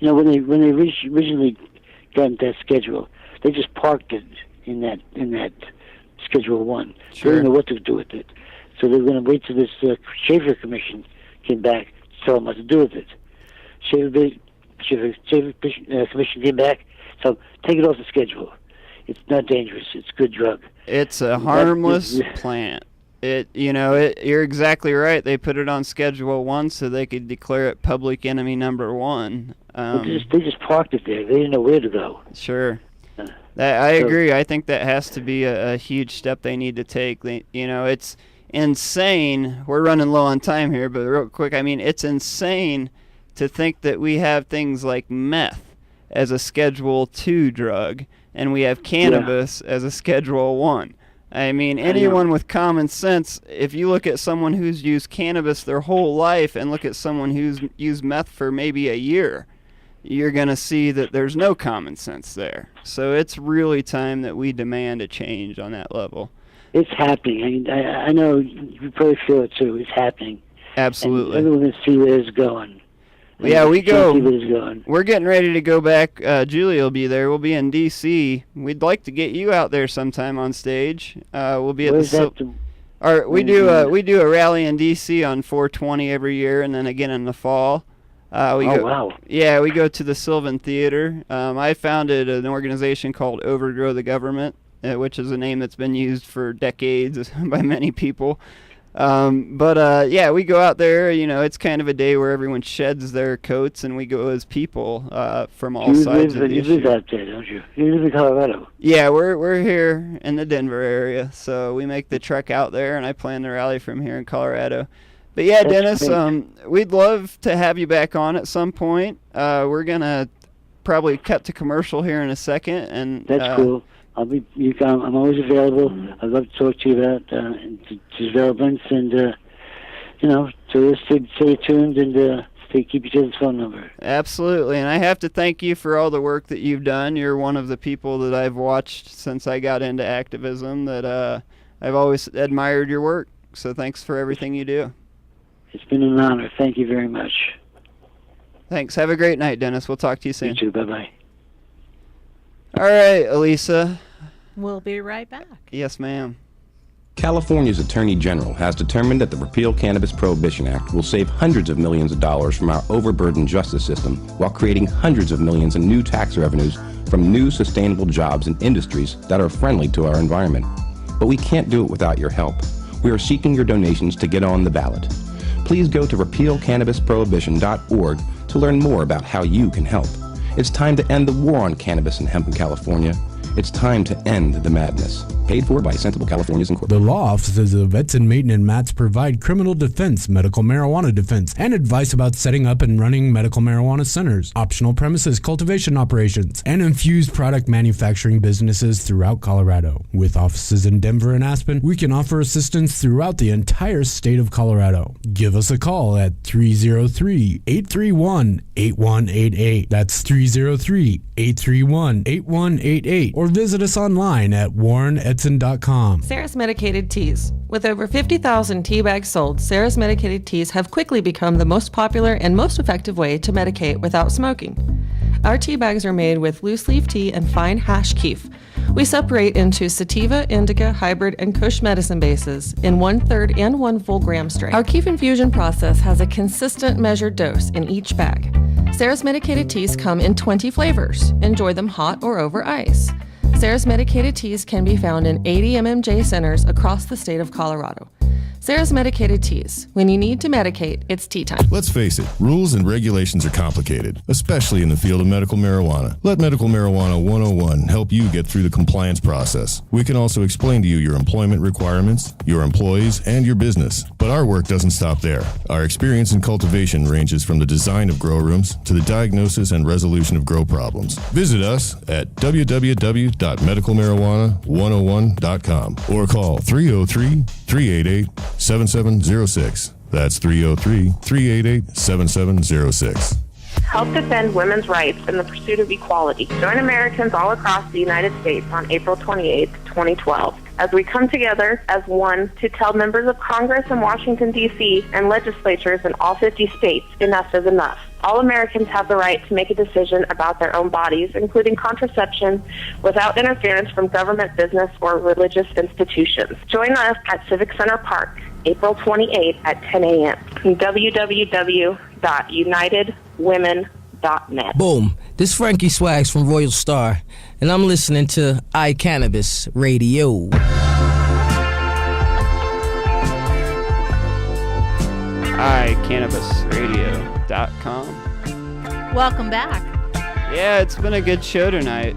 When they originally got into that schedule, they just parked it in that Schedule 1. Sure. They didn't know what to do with it. So they're going to wait till this Schaefer Commission came back to tell them what to do with it. Schaefer Commission came back, so take it off the schedule. It's not dangerous. It's a good drug. It's a harmless plant. You're exactly right. They put it on Schedule 1 so they could declare it public enemy number 1. They just parked it there. They didn't know where to go. Sure. I agree. I think that has to be a huge step they need to take. It's insane. We're running low on time here, but real quick, it's insane to think that we have things like meth as a Schedule 2 drug, and we have cannabis as a Schedule 1. Anyone with common sense, if you look at someone who's used cannabis their whole life and look at someone who's used meth for maybe a year, you're going to see that there's no common sense there. So it's really time that we demand a change on that level. It's happening. I know you probably feel it too. It's happening. Absolutely. And everyone can see where it's going. Yeah, we go. See where it's going. We're getting ready to go back. Julie will be there. We'll be in D.C. We'd like to get you out there sometime on stage. We'll be at we do a rally in D.C. on 4/20 every year, and then again in the fall. Wow. Yeah, we go to the Sylvan Theater. I founded an organization called Overgrow the Government, which is a name that's been used for decades by many people. We go out there. It's kind of a day where everyone sheds their coats, and we go as people from all sides of the issue. You live out there, don't you? You live in Colorado. Yeah, we're here in the Denver area, so we make the trek out there, and I plan to rally from here in Colorado. But yeah, That's Dennis, we'd love to have you back on at some point. We're gonna probably cut to commercial here in a second, and that's cool. I'm always available. I'd love to talk to you about developments, and so stay tuned and keep each other's phone number. Absolutely, and I have to thank you for all the work that you've done. You're one of the people that I've watched since I got into activism that I've always admired your work. So thanks for everything you do. It's been an honor. Thank you very much. Thanks. Have a great night, Dennis. We'll talk to you soon. You too. Bye-bye. All right, Elisa. We'll be right back. Yes, ma'am. California's Attorney General has determined that the Repeal Cannabis Prohibition Act will save hundreds of millions of dollars from our overburdened justice system while creating hundreds of millions in new tax revenues from new sustainable jobs and industries that are friendly to our environment. But we can't do it without your help. We are seeking your donations to get on the ballot. Please go to repealcannabisprohibition.org to learn more about how you can help. It's time to end the war on cannabis and hemp in California. It's time to end the madness. Paid for by Sensible Californians Incorporated. The law offices of Edson, Maton, and Matz provide criminal defense, medical marijuana defense, and advice about setting up and running medical marijuana centers, optional premises cultivation operations, and infused product manufacturing businesses throughout Colorado. With offices in Denver and Aspen, we can offer assistance throughout the entire state of Colorado. Give us a call at 303-831-8188. That's 303-831-8188. Or visit us online at warrenedson.com. Sarah's Medicated Teas. With over 50,000 tea bags sold, Sarah's Medicated Teas have quickly become the most popular and most effective way to medicate without smoking. Our tea bags are made with loose leaf tea and fine hash keef. We separate into sativa, indica, hybrid, and kush medicine bases in 1/3 and 1 full gram strength. Our keef infusion process has a consistent measured dose in each bag. Sarah's Medicated Teas come in 20 flavors. Enjoy them hot or over ice. Sarah's Medicated Teas can be found in 80 MMJ centers across the state of Colorado. Sarah's Medicated Teas. When you need to medicate, it's tea time. Let's face it, rules and regulations are complicated, especially in the field of medical marijuana. Let Medical Marijuana 101 help you get through the compliance process. We can also explain to you your employment requirements, your employees, and your business. But our work doesn't stop there. Our experience in cultivation ranges from the design of grow rooms to the diagnosis and resolution of grow problems. Visit us at www.medicalmarijuana101.com or call 303-388-7706. That's 303-388-7706. Help defend women's rights in the pursuit of equality. Join Americans all across the United States on April 28, 2012, as we come together as one to tell members of Congress in Washington, D.C. and legislatures in all 50 states enough is enough. All Americans have the right to make a decision about their own bodies, including contraception, without interference from government, business, or religious institutions. Join us at Civic Center Park, April 28 at 10 a.m. www.unitedwomen.net. Boom. This Frankie Swags from Royal Star, and I'm listening to Cannabis Radio. iCannabisradio.com. Welcome back. Yeah, it's been a good show tonight.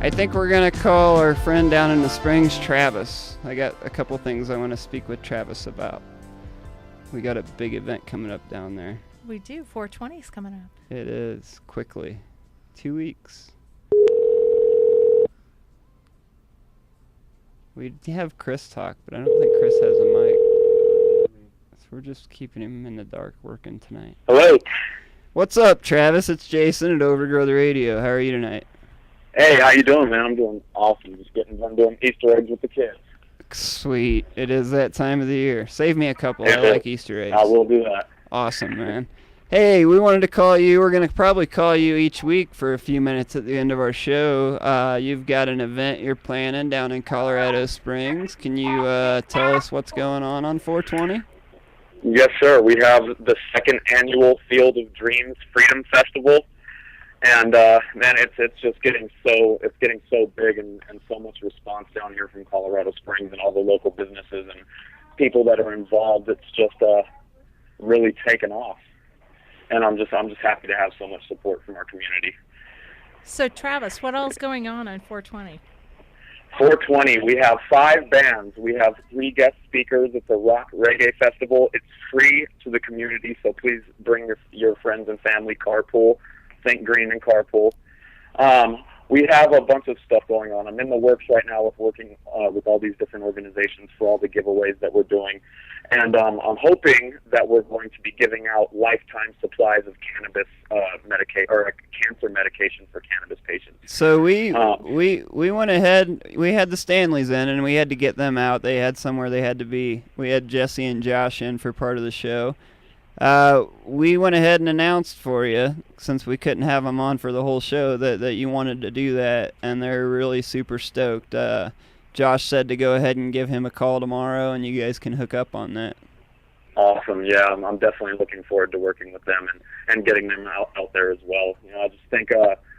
I think we're going to call our friend down in the Springs, Travis. I got a couple things I want to speak with Travis about. We got a big event coming up down there. We do. 420 is coming up. It is. Quickly. 2 weeks. We have Chris talk, but I don't think Chris has a mic. So we're just keeping him in the dark working tonight. Hello. What's up, Travis? It's Jason at Overgrow the Radio. How are you tonight? Hey, how you doing, man? I'm doing awesome. Just getting done doing Easter eggs with the kids. Sweet. It is that time of the year. Save me a couple. I like Easter eggs. I will do that. Awesome, man. Hey, we wanted to call you. We're going to probably call you each week for a few minutes at the end of our show. You've got an event you're planning down in Colorado Springs. Can you tell us what's going on 420? Yes, sir. We have the second annual Field of Dreams Freedom Festival. And man, it's just getting so big and so much response down here from Colorado Springs and all the local businesses and people that are involved. It's just really taken off, and I'm just happy to have so much support from our community. So Travis, what else is going on 420? 420, we have 5 bands. We have 3 guest speakers. It's a rock reggae festival. It's free to the community, so please bring your friends and family. Carpool. Think green and carpool. We have a bunch of stuff going on. I'm in the works right now with working with all these different organizations for all the giveaways that we're doing. And I'm hoping that we're going to be giving out lifetime supplies of cannabis cancer medication for cannabis patients. So we went ahead. We had the Stanleys in, and we had to get them out. They had somewhere they had to be. We had Jessie and Josh in for part of the show. We went ahead and announced for you, since we couldn't have them on for the whole show, that you wanted to do that, and they're really super stoked. Josh said to go ahead and give him a call tomorrow, and you guys can hook up on that. Awesome. Yeah, I'm definitely looking forward to working with them and getting them out there as well. You know, I just think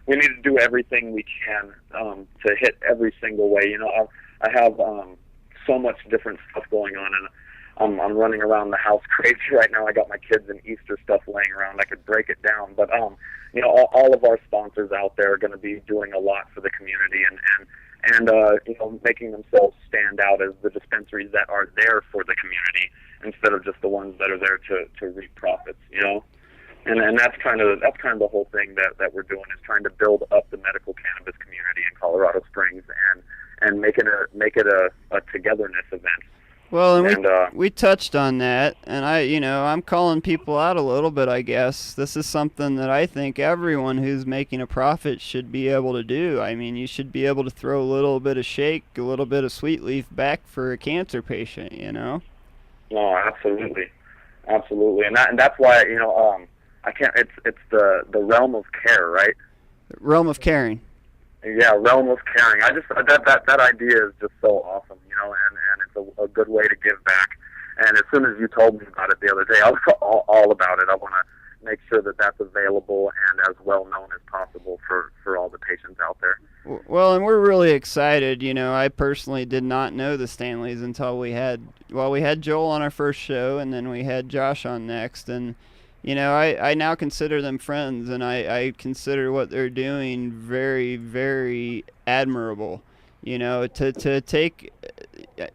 we need to do everything we can to hit every single way. You know, I have so much different stuff going on, and I'm running around the house crazy right now. I got my kids and Easter stuff laying around. I could break it down, but you know, all of our sponsors out there are going to be doing a lot for the community and you know, making themselves stand out as the dispensaries that are there for the community instead of just the ones that are there to reap profits. You know, and that's kind of the whole thing that we're doing, is trying to build up the medical cannabis community in Colorado Springs and make it a togetherness event. Well, and we touched on that, and I'm calling people out a little bit, I guess. This is something that I think everyone who's making a profit should be able to do. I mean, you should be able to throw a little bit of shake, a little bit of sweet leaf back for a cancer patient, you know? No, absolutely. Absolutely. And that's why, you know, I can't, it's the realm of care, right? Realm of caring. Yeah, realm of caring. I just, that idea is just so awesome, you know, and it's a good way to give back. And as soon as you told me about it the other day, I was all about it. I want to make sure that that's available and as well known as possible for all the patients out there. Well, and we're really excited. You know, I personally did not know the Stanleys until we had Joel on our first show, and then we had Josh on next. And, you know, I now consider them friends, and I consider what they're doing very, very admirable. You know, to take,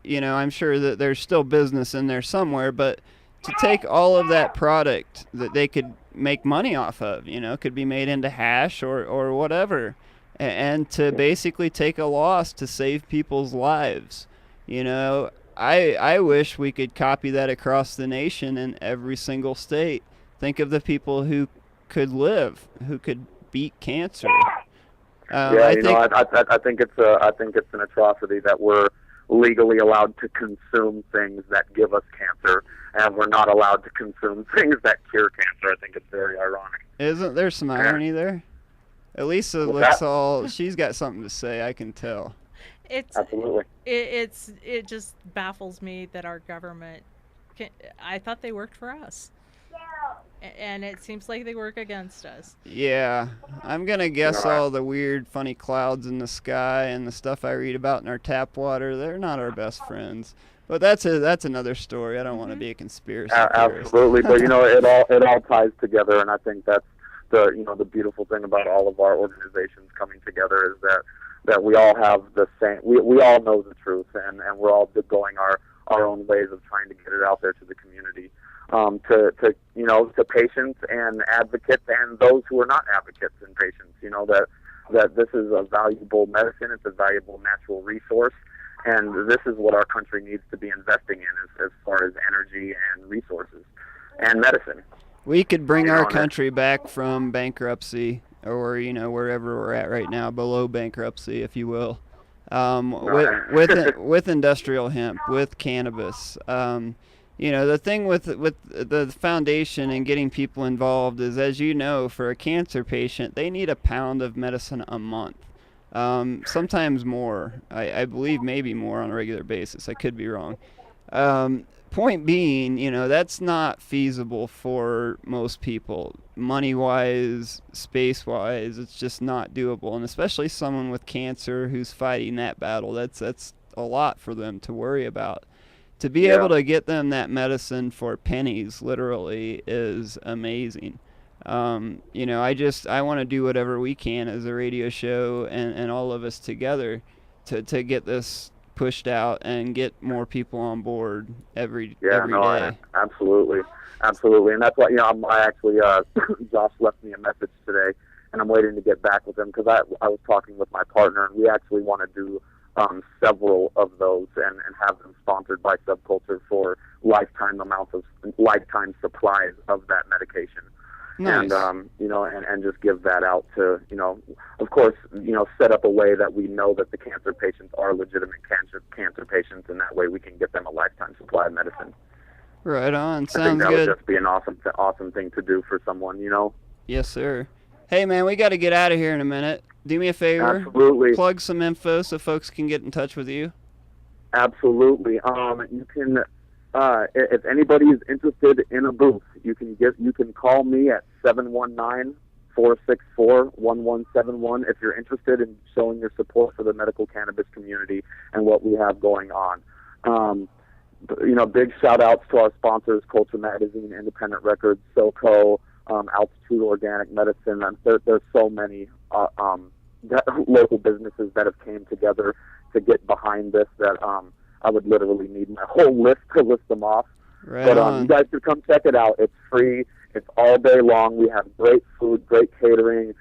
you know, I'm sure that there's still business in there somewhere, but to take all of that product that they could make money off of, you know, could be made into hash or whatever, and to basically take a loss to save people's lives. You know, I wish we could copy that across the nation in every single state. Think of the people who could live, who could beat cancer. I think it's an atrocity that we're legally allowed to consume things that give us cancer, and we're not allowed to consume things that cure cancer. I think it's very ironic. Isn't there some irony there? Elisa she's got something to say, I can tell. Absolutely. It just baffles me that our government I thought they worked for us. And it seems like they work against us. Yeah, I'm going to guess all the weird, funny clouds in the sky and the stuff I read about in our tap water, they're not our best friends. But that's another story. I don't want to be a conspiracy theorist. Absolutely, but you know, it all ties together, and I think that's the beautiful thing about all of our organizations coming together is that we all have the same. We all know the truth, and we're all going our own ways of trying to get it out there to the community. To patients and advocates and those who are not advocates and patients, you know, that this is a valuable medicine, it's a valuable natural resource, and this is what our country needs to be investing in as far as energy and resources and medicine. We could bring our country back from bankruptcy, or, you know, wherever we're at right now, below bankruptcy, if you will, with industrial hemp, with cannabis. You know, the thing with the foundation and getting people involved is, as you know, for a cancer patient, they need a pound of medicine a month. Sometimes more. I believe maybe more on a regular basis. I could be wrong. Point being, you know, that's not feasible for most people. Money-wise, space-wise, it's just not doable. And especially someone with cancer who's fighting that battle, that's a lot for them to worry about. To be able to get them that medicine for pennies, literally, is amazing. You know, I want to do whatever we can as a radio show and all of us together to get this pushed out and get more people on board every day. Absolutely, and that's why, you know, I actually Josh left me a message today, and I'm waiting to get back with him because I was talking with my partner, and we actually want to do several of those and have them sponsored by Subculture for lifetime supplies of that medication. Nice. And you know, and just give that out to, you know, of course, you know, set up a way that we know that the cancer patients are legitimate cancer patients, and that way we can get them a lifetime supply of medicine. Right on. Sounds good. I think that would just be an awesome thing to do for someone, you know. Yes, sir. Hey, man, we got to get out of here in a minute. Do me a favor. Absolutely. Plug some info so folks can get in touch with you. Absolutely. You can, if anybody is interested in a booth, you can call me at 719-464-1171 if you're interested in showing your support for the medical cannabis community and what we have going on. You know, big shout outs to our sponsors, Culture Magazine, Independent Records, SoCo, Altitude Organic Medicine. There's so many local businesses that have came together to get behind this that I would literally need my whole list to list them off. Right but on. You guys should come check it out. It's free. It's all day long. We have great food, great catering,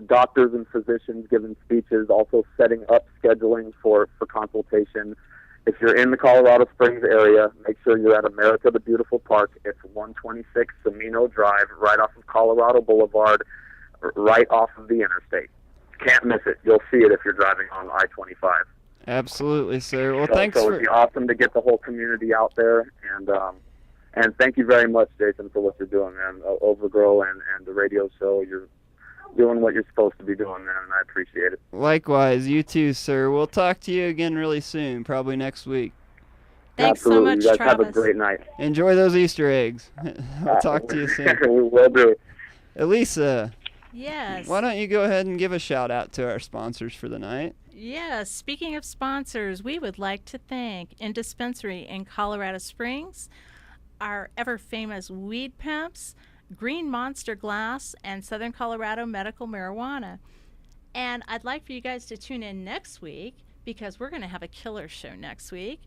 doctors and physicians giving speeches, also setting up scheduling for consultation. If you're in the Colorado Springs area, make sure you're at America the Beautiful Park. It's 126 Camino Drive, right off of Colorado Boulevard, right off of the interstate. Can't miss it. You'll see it if you're driving on I-25. Absolutely, sir. Well, So it'd be awesome to get the whole community out there, and thank you very much, Jason, for what you're doing, man. Overgrow and the radio show, you're doing what you're supposed to be doing, man, and I appreciate it. Likewise, you too, sir. We'll talk to you again really soon, probably next week. Thanks so Absolutely. much, You guys Travis. have a great night. Enjoy those Easter eggs. I'll talk to you soon. We will do. Elisa, Yes. why don't you go ahead and give a shout out to our sponsors for the night? Yes, speaking of sponsors, we would like to thank Indispensary in Colorado Springs, our ever-famous Weed Pimps, Green Monster Glass, and Southern Colorado Medical Marijuana. And I'd like for you guys to tune in next week because we're going to have a killer show next week.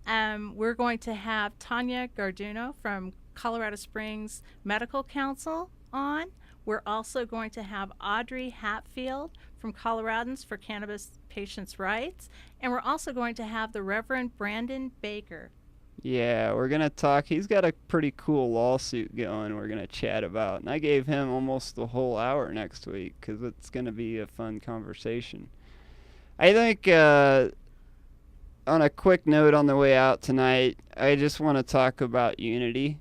We're going to have Tanya Garduno from Colorado Springs Medical Council on. We're also going to have Audrey Hatfield from Coloradans for Cannabis Patients' Rights. And we're also going to have the Reverend Brandon Baker. Yeah, we're going to talk. He's got a pretty cool lawsuit going we're going to chat about. And I gave him almost the whole hour next week because it's going to be a fun conversation. I think on a quick note on the way out tonight, I just want to talk about unity.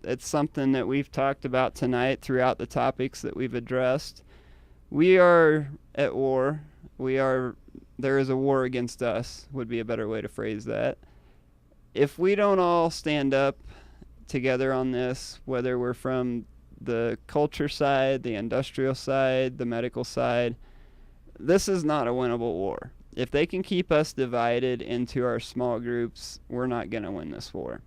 It's something that we've talked about tonight throughout the topics that we've addressed. We are at war. There is a war against us, would be a better way to phrase that. If we don't all stand up together on this, whether we're from the culture side, the industrial side, the medical side, this is not a winnable war. If they can keep us divided into our small groups, we're not going to win this war.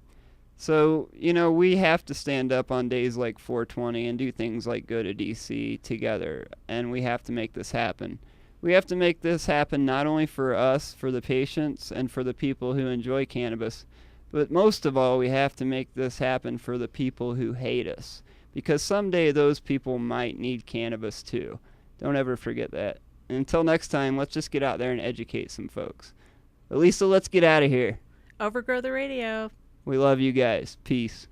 So, we have to stand up on days like 420 and do things like go to D.C. together, and we have to make this happen. We have to make this happen not only for us, for the patients, and for the people who enjoy cannabis, but most of all, we have to make this happen for the people who hate us, because someday those people might need cannabis too. Don't ever forget that. And until next time, let's just get out there and educate some folks. Elisa, let's get out of here. Overgrow the Radio. We love you guys. Peace.